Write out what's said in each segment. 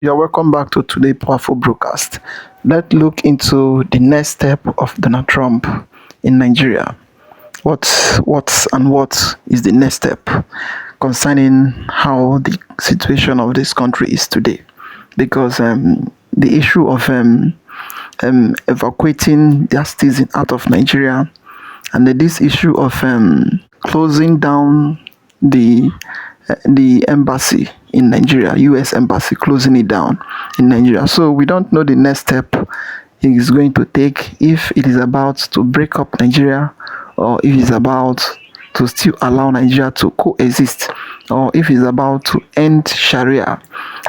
You're welcome back to today's powerful broadcast. Let's look into the next step of Donald Trump in Nigeria. What is the next step concerning how the situation of this country is today? Because the issue of evacuating their citizens out of Nigeria and this issue of closing down the embassy in Nigeria, U.S. embassy, closing it down in Nigeria. So we don't know the next step he is going to take, if it is about to break up Nigeria, or if it's about to still allow Nigeria to coexist, or if it's about to end Sharia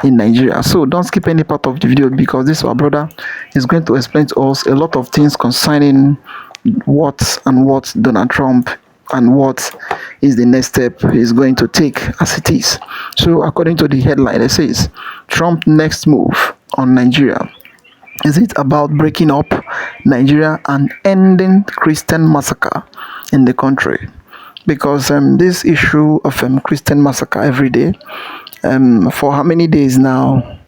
in Nigeria. So don't skip any part of the video, because this our brother is going to explain to us a lot of things concerning what Donald Trump and what is the next step he's going to take as it is. So according to the headline, it says Trump next move on Nigeria. Is it about breaking up Nigeria and ending Christian massacre in the country? Because this issue of Christian massacre every day, for how many days now,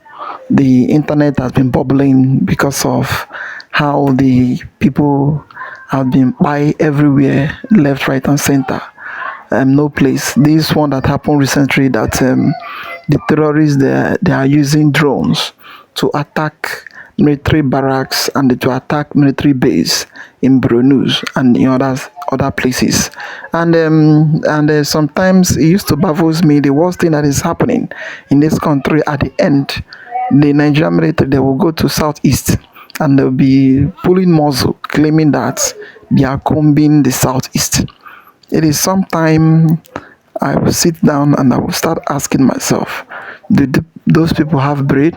the internet has been bubbling because of how the people have been by everywhere, left, right, and center. No place. This one that happened recently, that the terrorists they are using drones to attack military barracks and to attack military base in Brunei and in other places. And sometimes it used to baffle me, the worst thing that is happening in this country. At the end, the Nigerian military, they will go to southeast and they'll be pulling muzzle, claiming that they are combing the southeast. It is sometime I will sit down and I will start asking myself, did those people have brain?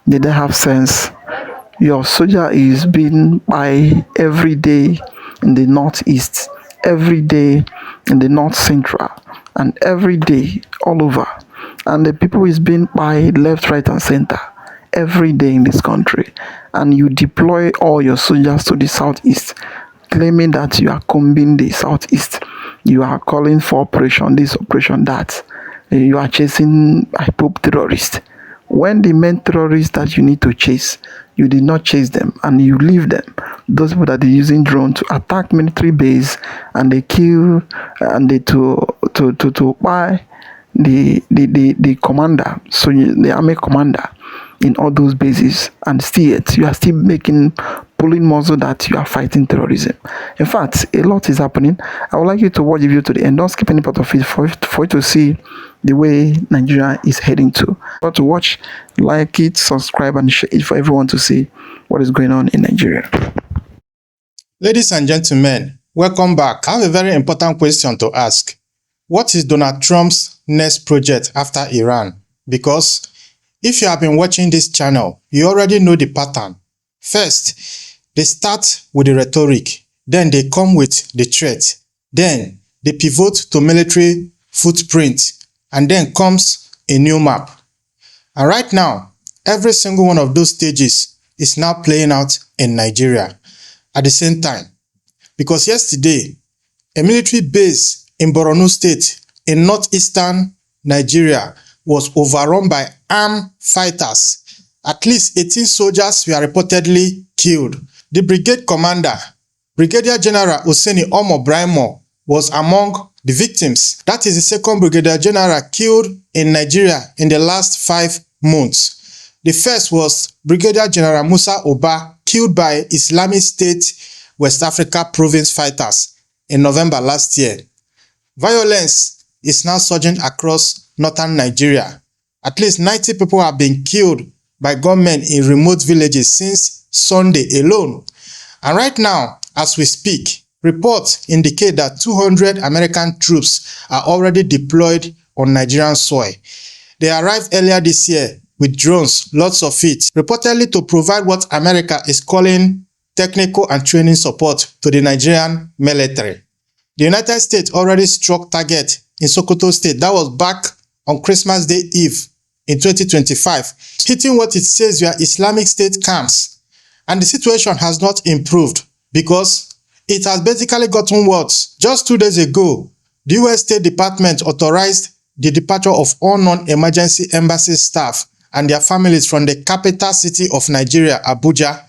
Did they have sense? Your soldier is being by every day in the northeast, every day in the north central, and every day all over. And the people is being by left, right, and center every day in this country. And you deploy all your soldiers to the southeast, claiming that you are combing the southeast. You are calling for operation this, operation that. You are chasing Pope terrorists. When the main terrorists that you need to chase, you did not chase them and you leave them. Those people that are using drones to attack military base and they kill and they to buy the commander, so the army commander in all those bases, and still you are still pulling muzzle that you are fighting terrorism. In fact, a lot is happening. I would like you to watch the video to the end. Don't skip any part of it for you to see the way Nigeria is heading to. But to watch, like it, subscribe, and share it for everyone to see what is going on in Nigeria. Ladies and gentlemen, welcome back. I have a very important question to ask. What is Donald Trump's next project after Iran? Because if you have been watching this channel, you already know the pattern. First, they start with the rhetoric, then they come with the threat, then they pivot to military footprint, and then comes a new map. And right now, every single one of those stages is now playing out in Nigeria at the same time. Because yesterday, a military base in Borno State in northeastern Nigeria was overrun by armed fighters. At least 18 soldiers were reportedly killed. The brigade commander, Brigadier General Oseni Omo Braimo, was among the victims. That is the second Brigadier General killed in Nigeria in the last 5 months. The first was Brigadier General Musa Oba, killed by Islamic State West Africa province fighters in November last year. Violence is now surging across northern Nigeria. At least 90 people have been killed by gunmen in remote villages since Sunday alone. And right now, as we speak, reports indicate that 200 American troops are already deployed on Nigerian soil. They arrived earlier this year with drones, lots of it, reportedly to provide what America is calling technical and training support to the Nigerian military. The United States already struck target in Sokoto State. That was back on Christmas Day Eve in 2025, hitting what it says were Islamic State camps. And the situation has not improved because it has basically gotten worse. Just 2 days ago, the US State Department authorized the departure of all non-emergency embassy staff and their families from the capital city of Nigeria, Abuja.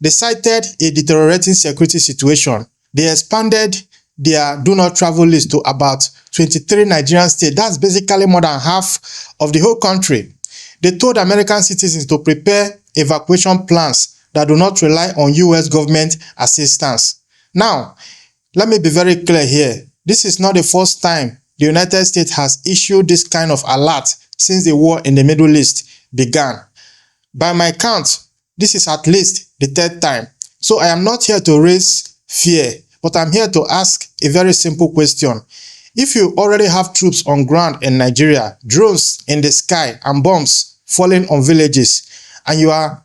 They cited a deteriorating security situation. They expanded their do not travel list to about 23 Nigerian states. That's basically more than half of the whole country. They told American citizens to prepare evacuation plans that do not rely on US government assistance. Now, let me be very clear here. This is not the first time the United States has issued this kind of alert since the war in the Middle East began. By my count, this is at least the third time. So I am not here to raise fear, but I'm here to ask a very simple question. If you already have troops on ground in Nigeria, drones in the sky, and bombs falling on villages, and you are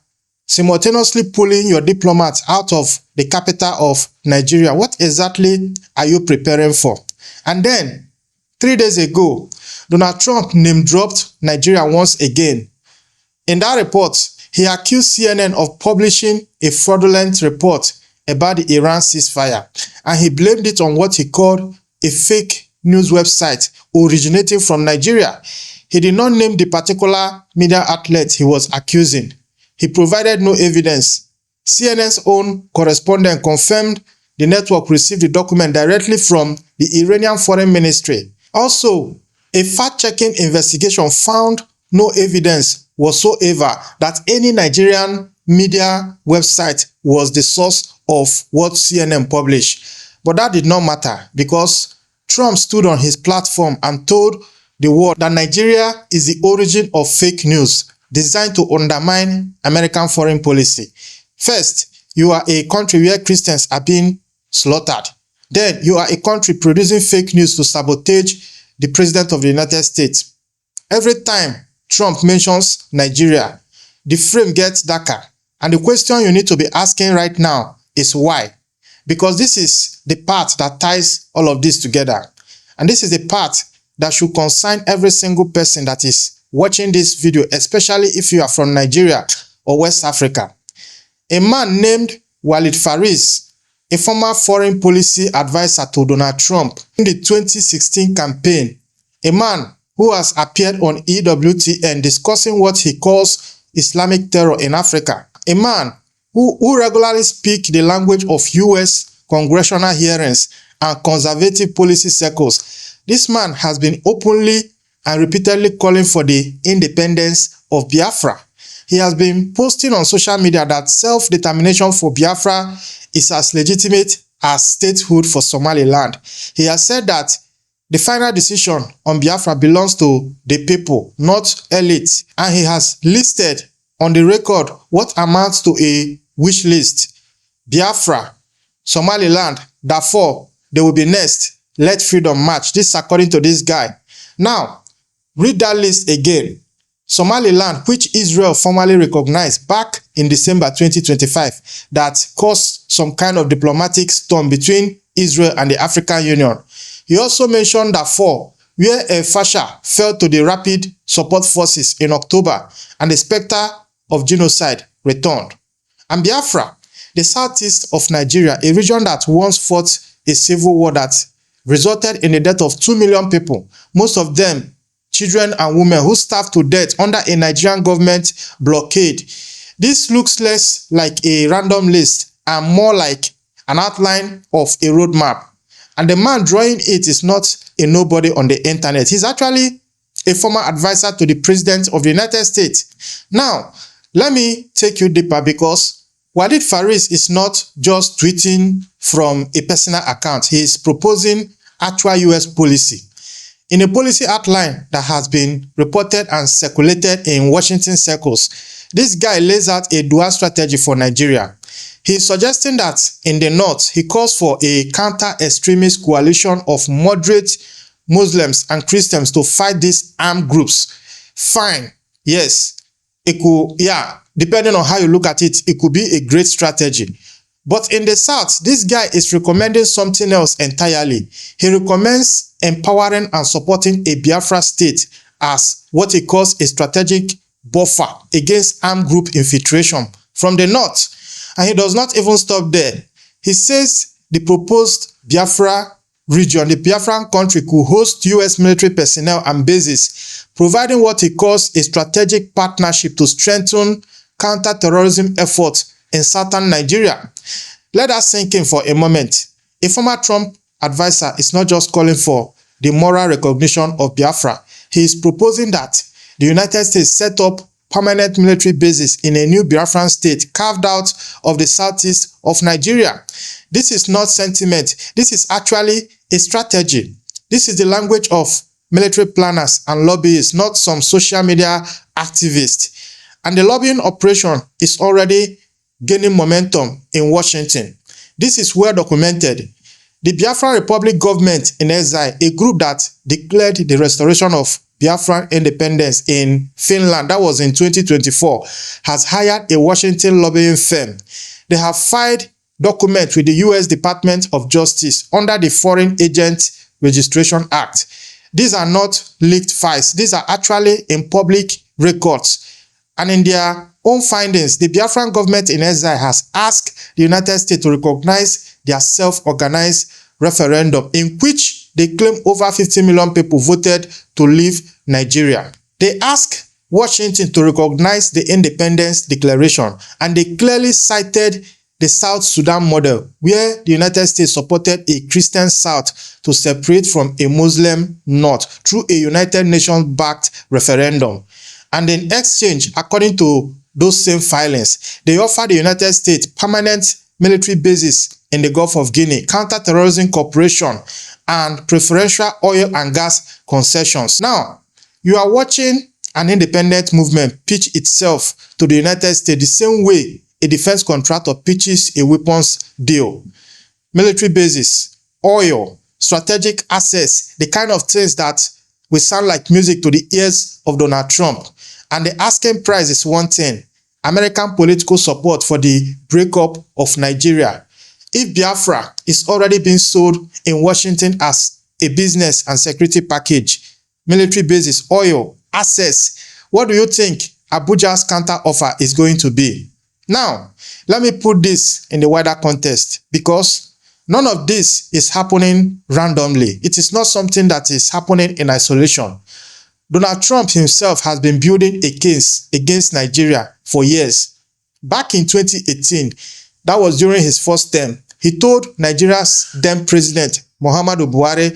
simultaneously pulling your diplomats out of the capital of Nigeria, what exactly are you preparing for? And then, 3 days ago, Donald Trump name-dropped Nigeria once again. In that report, he accused CNN of publishing a fraudulent report about the Iran ceasefire, and he blamed it on what he called a fake news website originating from Nigeria. He did not name the particular media outlet he was accusing. He provided no evidence. CNN's own correspondent confirmed the network received the document directly from the Iranian Foreign Ministry. Also, a fact-checking investigation found no evidence whatsoever that any Nigerian media website was the source of what CNN published. But that did not matter because Trump stood on his platform and told the world that Nigeria is the origin of fake news designed to undermine American foreign policy. First, you are a country where Christians are being slaughtered. Then, you are a country producing fake news to sabotage the President of the United States. Every time Trump mentions Nigeria, the frame gets darker. And the question you need to be asking right now is why? Because this is the part that ties all of this together. And this is the part that should concern every single person that is watching this video, especially if you are from Nigeria or West Africa. A man named Walid Faris, a former foreign policy advisor to Donald Trump in the 2016 campaign, a man who has appeared on EWTN discussing what he calls Islamic terror in Africa, a man who regularly speaks the language of US congressional hearings and conservative policy circles. This man has been openly and repeatedly calling for the independence of Biafra. He has been posting on social media that self-determination for Biafra is as legitimate as statehood for Somaliland. He has said that the final decision on Biafra belongs to the people, not elite, and he has listed on the record what amounts to a wish list. Biafra, Somaliland, Darfur, they will be next. Let freedom march. This is according to this guy. Now, read that list again. Somaliland, which Israel formally recognized back in December 2025, that caused some kind of diplomatic storm between Israel and the African Union. He also mentioned Darfur, where a Fasha fell to the Rapid Support Forces in October and the specter of genocide returned. And Biafra, the southeast of Nigeria, a region that once fought a civil war that resulted in the death of 2 million people, most of them children and women who starved to death under a Nigerian government blockade. This looks less like a random list and more like an outline of a roadmap. And the man drawing it is not a nobody on the internet. He's actually a former advisor to the President of the United States. Now, let me take you deeper because Walid Faris is not just tweeting from a personal account. He is proposing actual US policy. In a policy outline that has been reported and circulated in Washington circles, this guy lays out a dual strategy for Nigeria. He is suggesting that in the north, he calls for a counter-extremist coalition of moderate Muslims and Christians to fight these armed groups. Fine, yes, it could, depending on how you look at it, it could be a great strategy. But in the south, this guy is recommending something else entirely. He recommends empowering and supporting a Biafra state as what he calls a strategic buffer against armed group infiltration from the north. And he does not even stop there. He says the proposed Biafra region, the Biafran country could host US military personnel and bases, providing what he calls a strategic partnership to strengthen counter-terrorism efforts in southern Nigeria. Let us sink in for a moment. A former Trump advisor is not just calling for the moral recognition of Biafra. He is proposing that the United States set up permanent military bases in a new Biafran state carved out of the southeast of Nigeria. This is not sentiment. This is actually a strategy. This is the language of military planners and lobbyists, not some social media activists. And the lobbying operation is already gaining momentum in Washington. This is well documented. The Biafran Republic government in exile, a group that declared the restoration of Biafran independence in Finland, that was in 2024, has hired a Washington lobbying firm. They have filed documents with the US Department of Justice under the Foreign Agent Registration Act. These are not leaked files. These are actually in public records. And in their own findings, the Biafran government in exile has asked the United States to recognize their self-organized referendum in which they claim over 50 million people voted to leave Nigeria. They ask Washington to recognize the independence declaration, and they clearly cited the South Sudan model, where the United States supported a Christian South to separate from a Muslim North through a United Nations-backed referendum. And in exchange, according to those same filings, they offered the United States permanent military bases in the Gulf of Guinea, counter-terrorism cooperation, and preferential oil and gas concessions. Now, you are watching an independent movement pitch itself to the United States the same way a defense contractor pitches a weapons deal. Military bases, oil, strategic assets, the kind of things that will sound like music to the ears of Donald Trump. And the asking price is one thing: American political support for the breakup of Nigeria. If Biafra is already being sold in Washington as a business and security package, military bases, oil, assets, what do you think Abuja's counter offer is going to be? Now, let me put this in the wider context, because none of this is happening randomly. It is not something that is happening in isolation. Donald Trump himself has been building a case against Nigeria for years. Back in 2018, that was during his first term, he told Nigeria's then president, Muhammadu Buhari,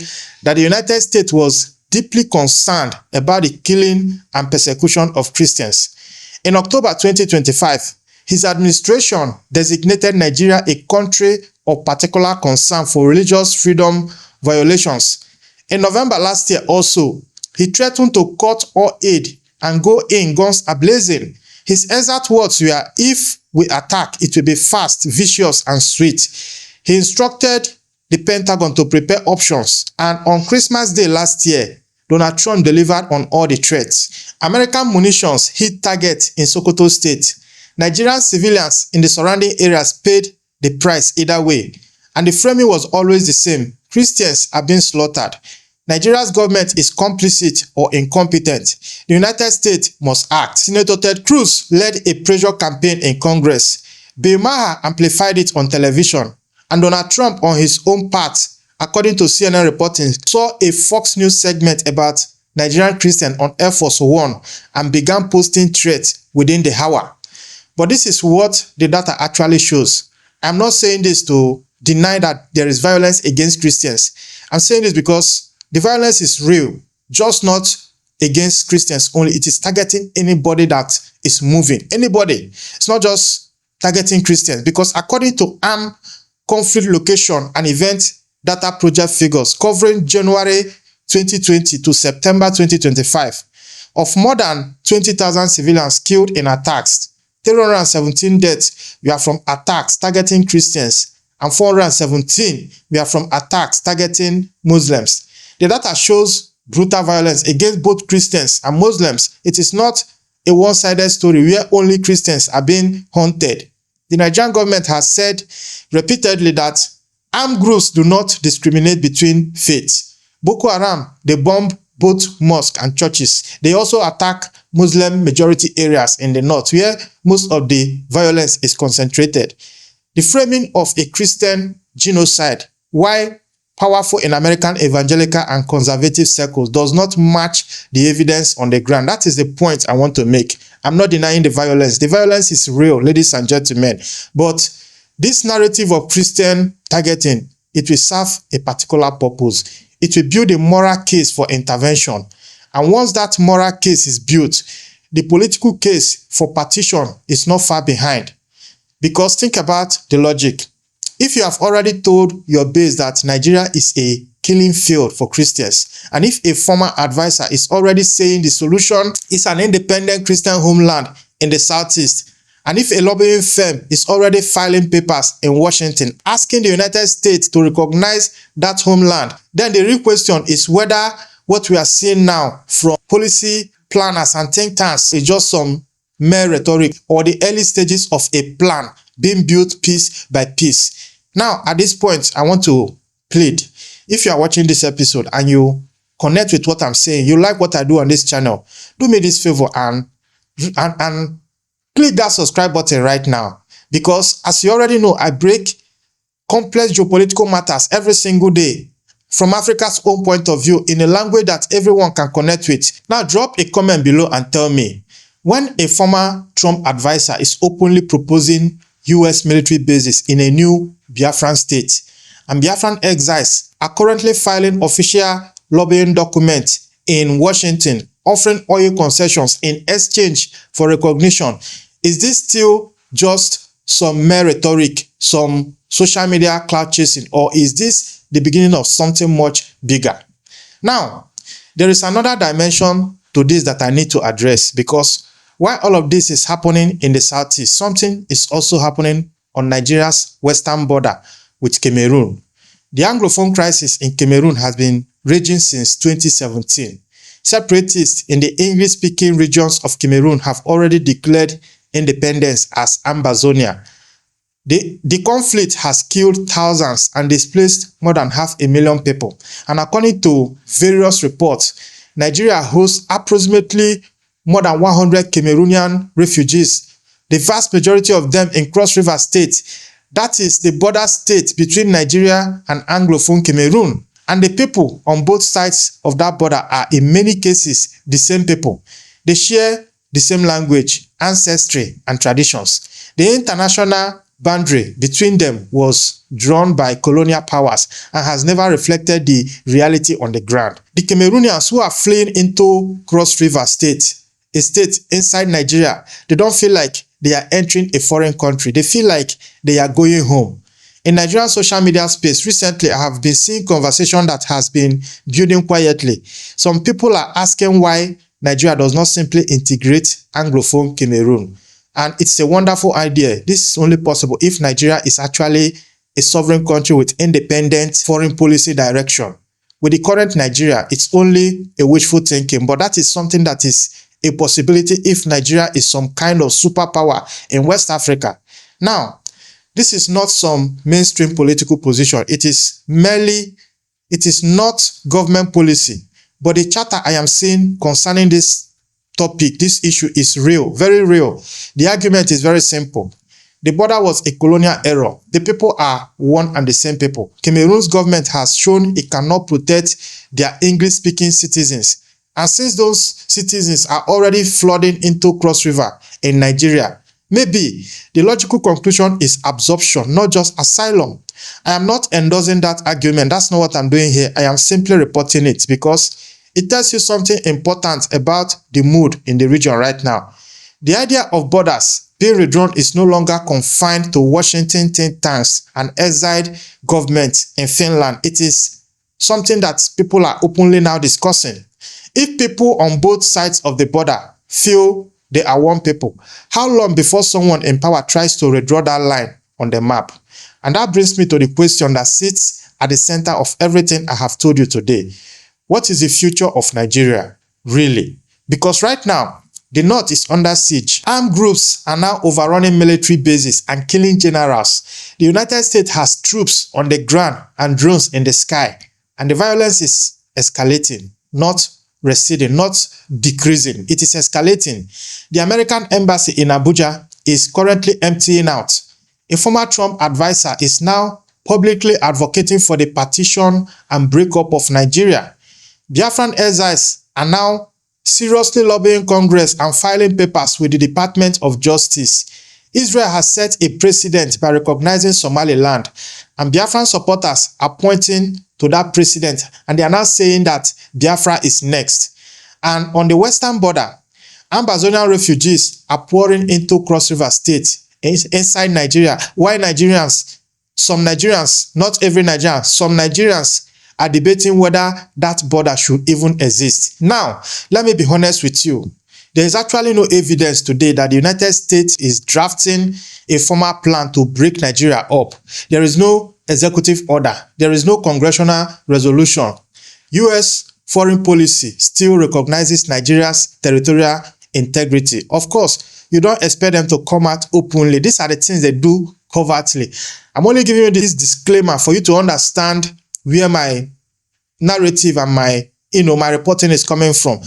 that the United States was deeply concerned about the killing and persecution of Christians. In October 2025, his administration designated Nigeria a country of particular concern for religious freedom violations. In November last year also, he threatened to cut all aid and go in guns a-blazing. His exact words were, "If we attack, it will be fast, vicious, and sweet." He instructed the Pentagon to prepare options, and on Christmas Day last year, Donald Trump delivered on all the threats. American munitions hit targets in Sokoto State. Nigerian civilians in the surrounding areas paid the price either way, and the framing was always the same: Christians are being slaughtered. Nigeria's government is complicit or incompetent. The United States must act. Senator Ted Cruz led a pressure campaign in Congress. Bill Maher amplified it on television. And Donald Trump, on his own part, according to CNN reporting, saw a Fox News segment about Nigerian Christians on Air Force One and began posting threats within the hour. But this is what the data actually shows. I'm not saying this to deny that there is violence against Christians. I'm saying this because the violence is real, just not against Christians only. It is targeting anybody that is moving. Anybody. It's not just targeting Christians, because according to Armed Conflict Location and Event Data Project figures covering January 2020 to September 2025, of more than 20,000 civilians killed in attacks, 317 deaths were from attacks targeting Christians, and 417 were from attacks targeting Muslims. The data shows brutal violence against both Christians and Muslims. It is not a one-sided story where only Christians are being hunted. The Nigerian government has said repeatedly that armed groups do not discriminate between faiths. Boko Haram, they bomb both mosques and churches. They also attack Muslim majority areas in the north, where most of the violence is concentrated. The framing of a Christian genocide, why powerful in American evangelical and conservative circles does not match the evidence on the ground. That is the point I want to make. I'm not denying the violence. The violence is real, ladies and gentlemen. But this narrative of Christian targeting, it will serve a particular purpose. It will build a moral case for intervention. And once that moral case is built, the political case for partition is not far behind. Because think about the logic. If you have already told your base that Nigeria is a killing field for Christians, and if a former advisor is already saying the solution is an independent Christian homeland in the Southeast, and if a lobbying firm is already filing papers in Washington asking the United States to recognize that homeland, then the real question is whether what we are seeing now from policy planners and think tanks is just some mere rhetoric or the early stages of a plan being built piece by piece. Now, at this point, I want to plead. If you are watching this episode and you connect with what I'm saying, you like what I do on this channel, do me this favor and click that subscribe button right now. Because as you already know, I break complex geopolitical matters every single day from Africa's own point of view in a language that everyone can connect with. Now, drop a comment below and tell me, when a former Trump advisor is openly proposing US military bases in a new Biafran state, and Biafran exiles are currently filing official lobbying documents in Washington offering oil concessions in exchange for recognition, is this still just some mere rhetoric, some social media clout chasing, or is this the beginning of something much bigger? Now, there is another dimension to this that I need to address, because while all of this is happening in the Southeast, something is also happening on Nigeria's western border with Cameroon. The Anglophone crisis in Cameroon has been raging since 2017. Separatists in the English-speaking regions of Cameroon have already declared independence as Ambazonia. The conflict has killed thousands and displaced more than 500,000 people. And according to various reports, Nigeria hosts approximately more than 100 Cameroonian refugees, the vast majority of them in Cross River State. That is the border state between Nigeria and Anglophone Cameroon. And the people on both sides of that border are in many cases the same people. They share the same language, ancestry, and traditions. The international boundary between them was drawn by colonial powers and has never reflected the reality on the ground. The Cameroonians who are fleeing into Cross River State, a state inside Nigeria, they don't feel like they are entering a foreign country. They feel like they are going home. In Nigerian social media space, recently I have been seeing conversation that has been building quietly. Some people are asking why Nigeria does not simply integrate Anglophone Cameroon. And it's a wonderful idea. This is only possible if Nigeria is actually a sovereign country with independent foreign policy direction. With the current Nigeria, it's only a wishful thinking, but that is something that is a possibility if Nigeria is some kind of superpower in West Africa. Now, this is not some mainstream political position. It is not government policy. But the chatter I am seeing concerning this topic, this issue is real, very real. The argument is very simple. The border was a colonial error. The people are one and the same people. Cameroon's government has shown it cannot protect their English-speaking citizens. And since those citizens are already flooding into Cross River in Nigeria, maybe the logical conclusion is absorption, not just asylum. I am not endorsing that argument. That's not what I'm doing here. I am simply reporting it because it tells you something important about the mood in the region right now. The idea of borders being redrawn is no longer confined to Washington think tanks and exiled governments in Finland. It is something that people are openly now discussing. If people on both sides of the border feel they are one people, how long before someone in power tries to redraw that line on the map? And that brings me to the question that sits at the center of everything I have told you today. What is the future of Nigeria, really? Because right now, the North is under siege. Armed groups are now overrunning military bases and killing generals. The United States has troops on the ground and drones in the sky. And the violence is escalating, not receding, not decreasing. It is escalating. The American embassy in Abuja is currently emptying out. A former Trump advisor is now publicly advocating for the partition and breakup of Nigeria. Biafran exiles are now seriously lobbying Congress and filing papers with the Department of Justice. Israel has set a precedent by recognizing Somaliland, and Biafran supporters are pointing to that precedent, and they are now saying that Biafra is next. And on the western border, Amazonian refugees are pouring into Cross River State inside Nigeria, while some Nigerians, not every Nigerian, some Nigerians are debating whether that border should even exist. Now, let me be honest with you. There is actually no evidence today that the United States is drafting a formal plan to break Nigeria up. There is no executive order. There is no congressional resolution. U.S. foreign policy still recognizes Nigeria's territorial integrity. Of course, you don't expect them to come out openly. These are the things they do covertly. I'm only giving you this disclaimer for you to understand where my narrative and my reporting is coming from.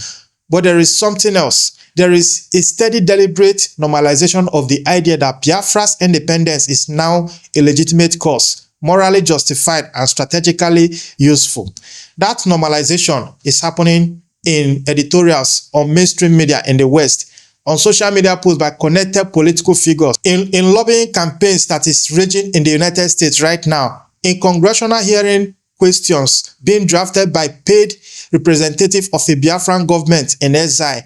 But there is something else. There is a steady, deliberate normalization of the idea that Biafra's independence is now a legitimate cause, morally justified and strategically useful. That normalization is happening in editorials on mainstream media in the West, on social media posts by connected political figures, in lobbying campaigns that is raging in the United States right now, in congressional hearing questions being drafted by paid representatives of the Biafran government in exile.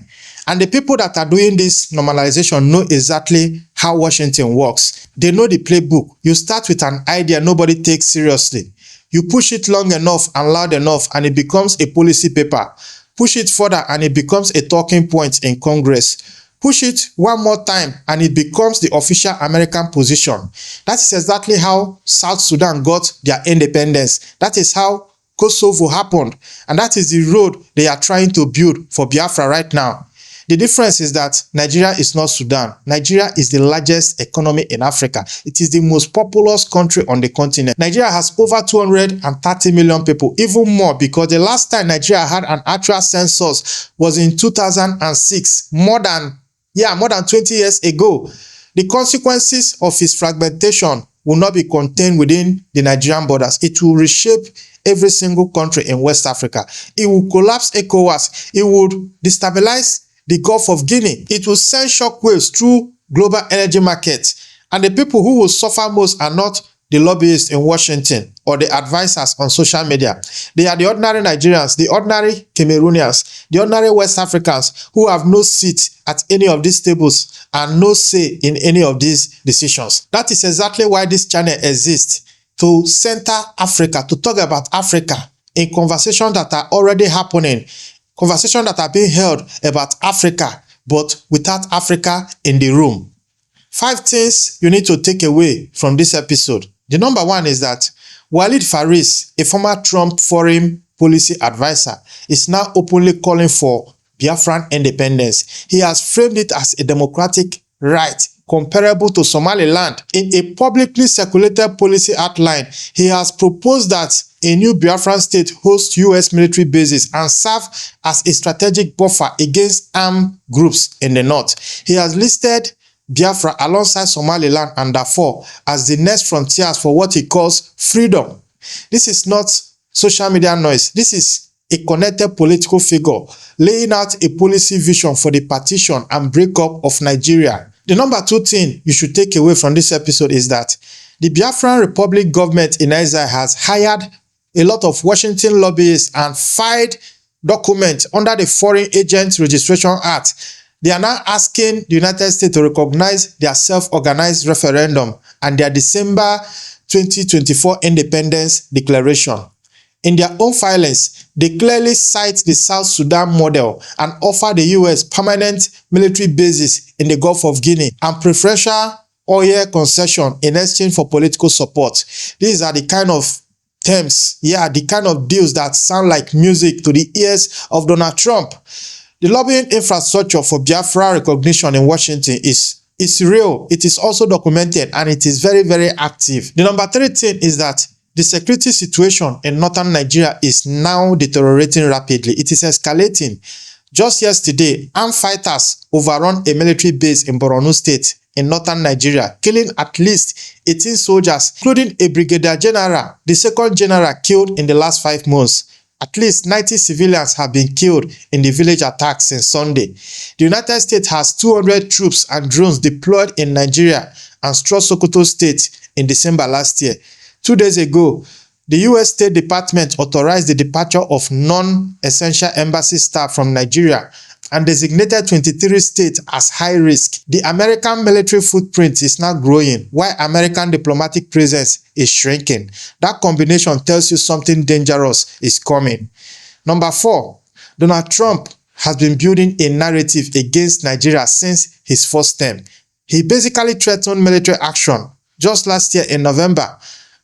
And the people that are doing this normalization know exactly how Washington works. They know the playbook. You start with an idea nobody takes seriously. You push it long enough and loud enough and it becomes a policy paper. Push it further and it becomes a talking point in Congress. Push it one more time and it becomes the official American position. That is exactly how South Sudan got their independence. That is how Kosovo happened. And that is the road they are trying to build for Biafra right now. The difference is that Nigeria is not Sudan. Nigeria is the largest economy in Africa. It is the most populous country on the continent. Nigeria has over 230 million people, even more, because the last time Nigeria had an actual census was in 2006, more than 20 years ago. The consequences of its fragmentation will not be contained within the Nigerian borders. It will reshape every single country in West Africa. It will collapse ECOWAS. It would destabilize the Gulf of Guinea. It will send shockwaves through global energy markets. And the people who will suffer most are not the lobbyists in Washington or the advisors on social media. They are the ordinary Nigerians, the ordinary Cameroonians, the ordinary West Africans who have no seat at any of these tables and no say in any of these decisions. That is exactly why this channel exists, to center Africa, to talk about Africa in conversations that are already happening, conversations that are being held about Africa, but without Africa in the room. 5 things you need to take away from this episode. The number one is that Walid Faris, a former Trump foreign policy advisor, is now openly calling for Biafran independence. He has framed it as a democratic right comparable to Somaliland. In a publicly circulated policy outline, he has proposed that a new Biafran state host U.S. military bases and serve as a strategic buffer against armed groups in the north. He has listed Biafra alongside Somaliland and Darfur as the next frontiers for what he calls freedom. This is not social media noise. This is a connected political figure laying out a policy vision for the partition and breakup of Nigeria. The number 2 thing you should take away from this episode is that the Biafran Republic government in exile has hired a lot of Washington lobbyists and filed documents under the Foreign Agent Registration Act. They are now asking the United States to recognize their self-organized referendum and their December 2024 independence declaration. In their own filings, they clearly cite the South Sudan model and offer the U.S. permanent military bases in the Gulf of Guinea and preferential oil concession in exchange for political support. These are the kind of terms, the kind of deals that sound like music to the ears of Donald Trump. The lobbying infrastructure for Biafra recognition in Washington is real. It is also documented and it is very, very active. The number 3 thing is that the security situation in northern Nigeria is now deteriorating rapidly. It is escalating Just yesterday, armed fighters overrun a military base in Borno State in northern Nigeria, killing at least 18 soldiers, including a brigadier general, the second general killed in the last 5 months. At least 90 civilians have been killed in the village attacks since Sunday. The United States has 200 troops and drones deployed in Nigeria and struck Sokoto State in December last year. 2 days ago, the U.S. State Department authorized the departure of non-essential embassy staff from Nigeria and designated 23 states as high risk. The American military footprint is now growing, while American diplomatic presence is shrinking. That combination tells you something dangerous is coming. Number 4, Donald Trump has been building a narrative against Nigeria since his first term. He basically threatened military action. Just last year in November,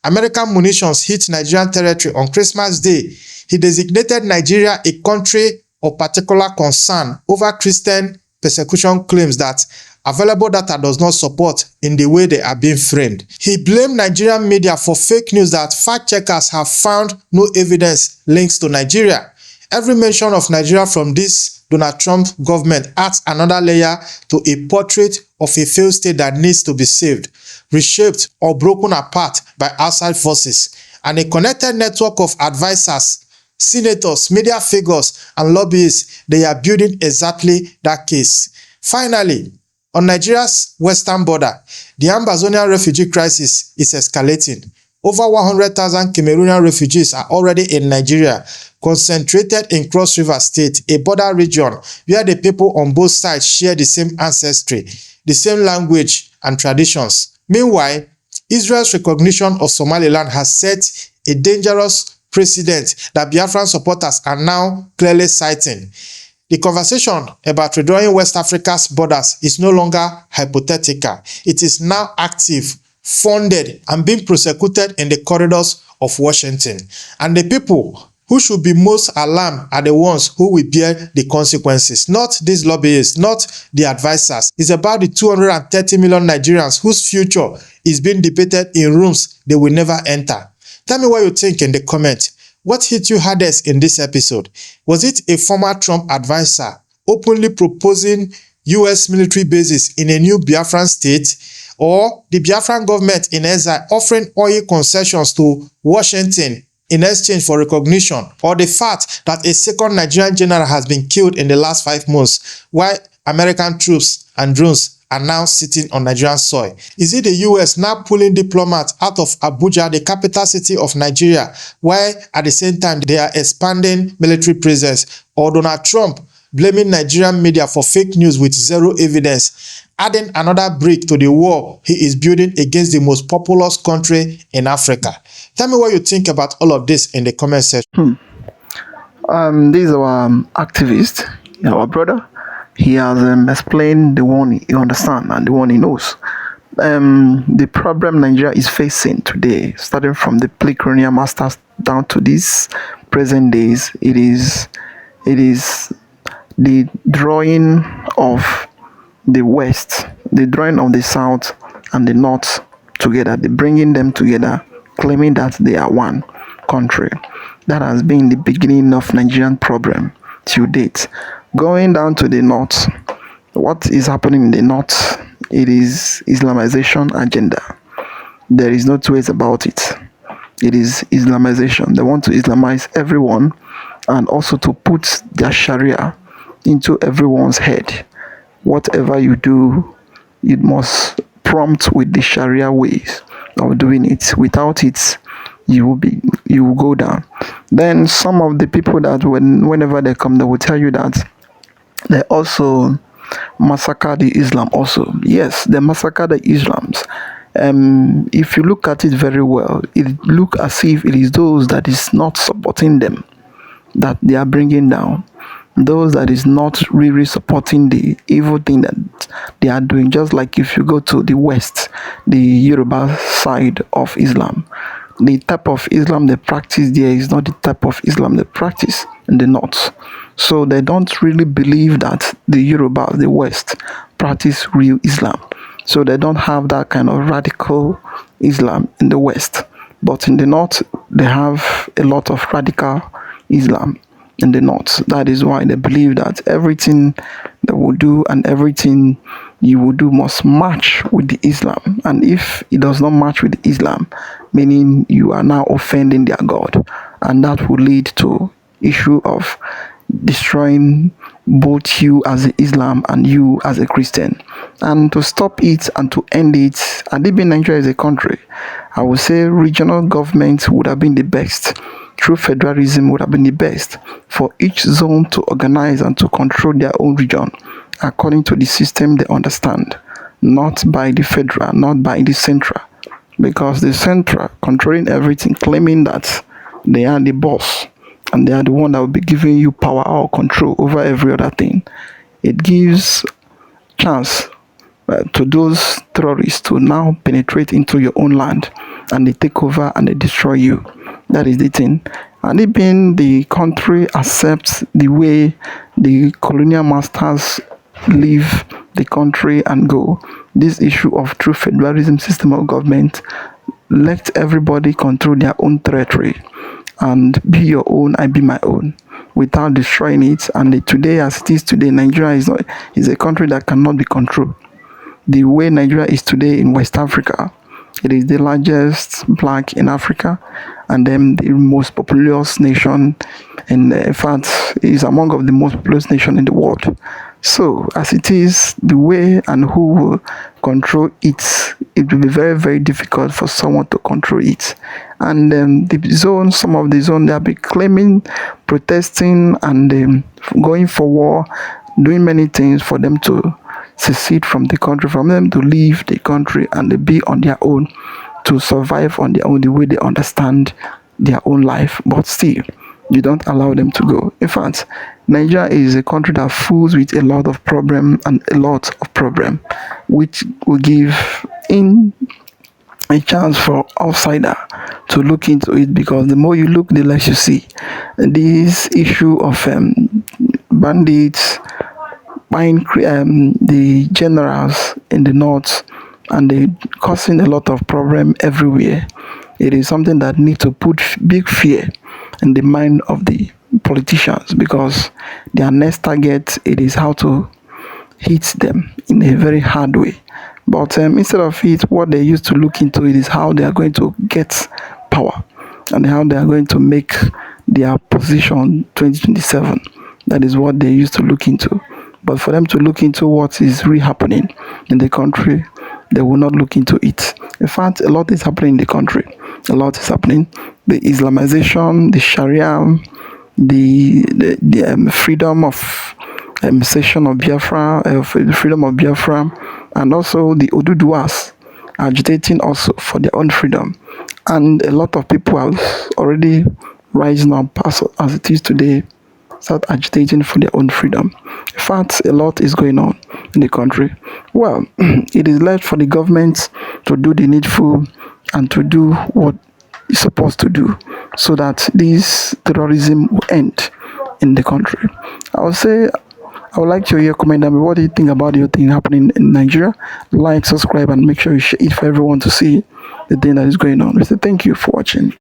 American munitions hit Nigerian territory on Christmas Day. He designated Nigeria a country of particular concern over Christian persecution claims that available data does not support in the way they are being framed. He blamed Nigerian media for fake news that fact checkers have found no evidence links to Nigeria. Every mention of Nigeria from this Donald Trump government adds another layer to a portrait of a failed state that needs to be saved, reshaped, or broken apart by outside forces, and a connected network of advisors, senators, media figures, and lobbyists. They are building exactly that case. Finally, on Nigeria's western border, the Amazonian refugee crisis is escalating. Over 100,000 Cameroonian refugees are already in Nigeria, concentrated in Cross River State, a border region where the people on both sides share the same ancestry, the same language and traditions. Meanwhile, Israel's recognition of Somaliland has set a dangerous precedent that Biafran supporters are now clearly citing. The conversation about redrawing West Africa's borders is no longer hypothetical. It is now active, funded, and being prosecuted in the corridors of Washington. And the people who should be most alarmed are the ones who will bear the consequences, not these lobbyists, not the advisors. It's about the 230 million Nigerians whose future is being debated in rooms they will never enter. Tell me what you think in the comment. What hit you hardest in this episode? Was it a former Trump advisor openly proposing US military bases in a new Biafran state, or the Biafran government in exile offering oil concessions to Washington in exchange for recognition, or the fact that a second Nigerian general has been killed in the last 5 months while American troops and drones are now sitting on Nigerian soil? Is it the US now pulling diplomats out of Abuja, the capital city of Nigeria, while at the same time they are expanding military presence, or Donald Trump blaming Nigerian media for fake news with zero evidence, adding another brick to the war he is building against the most populous country in Africa? Tell me what you think about all of this in the comment section. This is our activist, our brother. He has explained the one he understands and the one he knows. The problem Nigeria is facing today, starting from the pre-colonial masters down to these present days, it is the drawing of the West, the drawing of the South and the North together, the bringing them together, claiming that they are one country. That has been the beginning of Nigerian problem to date. Going down to the North, what is happening in the North? It is Islamization agenda. There is no two ways about it. It is Islamization. They want to Islamize everyone and also to put their Sharia into everyone's head. Whatever you do, you must prompt with the Sharia ways of doing it. Without it, you will go down. Then some of the people that whenever they come, they will tell you that they also massacre the Islam also. Yes, they massacre the Islams. If you look at it very well, it look as if it is those that is not supporting them that they are bringing down. Those that is not really supporting the evil thing that they are doing. Just like if you go to the West, the Yoruba side of Islam, the type of Islam they practice there is not the type of Islam they practice in the North. So they don't really believe that the Yoruba, the West, practice real Islam. So they don't have that kind of radical Islam in the West. But in the North, they have a lot of radical Islam. in the north. That is why they believe that everything they will do and everything you will do must match with the Islam. And if it does not match with Islam, meaning you are now offending their God, and that will lead to issue of destroying both you as a Islam and you as a Christian. And to stop it and to end it, and even Nigeria is a country, I would say regional government would have been the best. True federalism would have been the best for each zone to organize and to control their own region according to the system they understand, not by the federal, not by the central. Because the central controlling everything, claiming that they are the boss and they are the one that will be giving you power or control over every other thing. It gives chance to those terrorists to now penetrate into your own land and they take over and they destroy you. That is the thing. And even the country accepts the way the colonial masters leave the country and go, this issue of true federalism system of government, let everybody control their own territory and be your own, I be my own, without destroying it. And today, as it is today, Nigeria is a country that cannot be controlled. The way Nigeria is today in West Africa, it is the largest black in Africa, and then the most populous nation, and in fact, is among of the most populous nation in the world. So, as it is, the way and who will control it, it will be very, very difficult for someone to control it. And the zone, some of the zone, they'll be claiming, protesting, and going for war, doing many things for them to secede from the country, from them to leave the country and they be on their own, to survive on their own, the way they understand their own life. But still, you don't allow them to go. In fact, Nigeria is a country that fools with a lot of problem, which will give in a chance for outsider to look into it, because the more you look, the less you see. This issue of bandits buying the generals in the north, and they causing a lot of problem everywhere. It is something that needs to put big fear in the mind of the politicians, because their next target, it is how to hit them in a very hard way. But instead of it, what they used to look into it is how they are going to get power and how they are going to make their position 2027. That is what they used to look into. But for them to look into what is really happening in the country, they will not look into it. In fact, a lot is happening in the country. A lot is happening. The Islamization, the Sharia, the freedom of session of Biafra, the freedom of Biafra, and also the Oduduwas agitating also for their own freedom. And a lot of people are already rising up as it is today, start agitating for their own freedom. In fact, a lot is going on in the country. Well, it is left for the government to do the needful and to do what it's supposed to do, so that this terrorism will end in the country. I would say, I would like to hear your comment down below. What do you think about the thing happening in Nigeria? Like, subscribe, and make sure you share it for everyone to see the thing that is going on. I say thank you for watching.